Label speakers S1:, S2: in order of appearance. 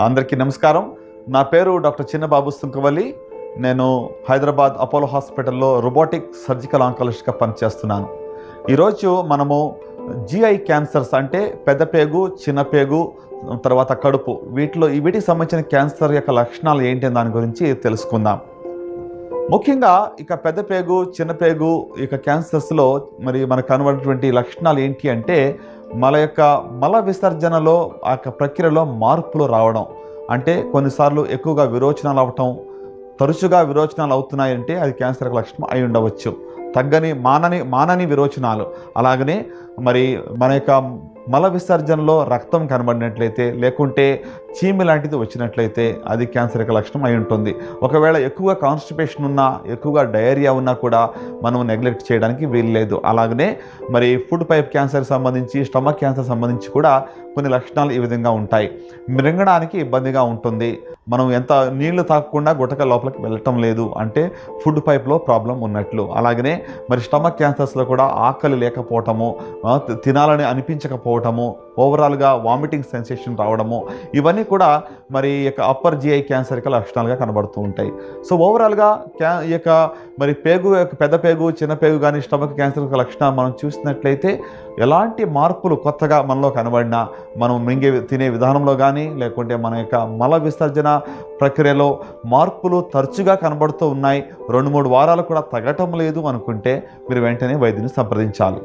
S1: అందరికీ నమస్కారం. నా పేరు డాక్టర్ చిన్నబాబు సుంకవల్లి. నేను హైదరాబాద్ అపోలో హాస్పిటల్లో రోబోటిక్ సర్జికల్ ఆంకాలజిస్ట్గా పనిచేస్తున్నాను. ఈరోజు మనము జిఐ క్యాన్సర్స్ అంటే పెద్ద పేగు, చిన్న పేగు, తర్వాత కడుపు, వీటికి సంబంధించిన క్యాన్సర్ యొక్క లక్షణాలు ఏంటి దాని గురించి తెలుసుకుందాం. ముఖ్యంగా ఇక పెద్ద పేగు, చిన్న పేగు క్యాన్సర్స్లో మరి మనకు కనబడినటువంటి లక్షణాలు ఏంటి అంటే మల విసర్జనలో ఆ ప్రక్రియలో మార్పులు రావడం. అంటే కొన్నిసార్లు ఎక్కువగా విరోచనాలు అవ్వటం, తరచుగా విరోచనాలు అవుతున్నాయంటే అది క్యాన్సర్ లక్షణం అయి ఉండవచ్చు. తగ్గని మానని విరోచనాలు, అలాగనే మరి మన యొక్క మల విసర్జనలో రక్తం కనబడినట్లయితే, లేకుంటే చీమి లాంటిది వచ్చినట్లయితే అది క్యాన్సర్ యొక్క లక్షణం అయి ఉంటుంది. ఒకవేళ ఎక్కువగా కాన్స్టిపేషన్ ఉన్నా, ఎక్కువగా డయేరియా ఉన్నా కూడా మనం నెగ్లెక్ట్ చేయడానికి వీల్లేదు. అలాగనే మరి ఫుడ్ పైప్ క్యాన్సర్కి సంబంధించి, స్టమక్ క్యాన్సర్ సంబంధించి కూడా కొన్ని లక్షణాలు ఈ విధంగా ఉంటాయి. మింగడానికి ఇబ్బందిగా ఉంటుంది. మనం ఎంత నీళ్లు తాగకుండా గుటక లోపలికి వెళ్ళటం లేదు అంటే ఫుడ్ పైప్లో ప్రాబ్లం ఉన్నట్లు. అలాగనే మరి స్టమక్ క్యాన్సర్స్లో కూడా ఆకలి లేకపోవటము, తినాలని అనిపించకపోవటము, ఓవరాల్గా వామిటింగ్ సెన్సేషన్ రావడము, ఇవన్నీ కూడా మరి అప్పర్ జిఐ క్యాన్సర్ యొక్క లక్షణాలుగా కనబడుతూ ఉంటాయి. సో ఓవరాల్గా మరి పెద్ద పేగు, చిన్న పేగు కానీ స్టమక్ క్యాన్సర్ యొక్క లక్షణాలు మనం చూసినట్లయితే ఎలాంటి మార్పులు కొత్తగా మనలో కనబడినా, మనం తినే విధానంలో కానీ, లేకుంటే మన యొక్క మల విసర్జన ప్రక్రియలో మార్పులు తరచుగా కనబడుతూ ఉన్నాయి, 2-3 వారాలు కూడా తగ్గటం లేదు అనుకుంటే మీరు వెంటనే వైద్యుని సంప్రదించాలి.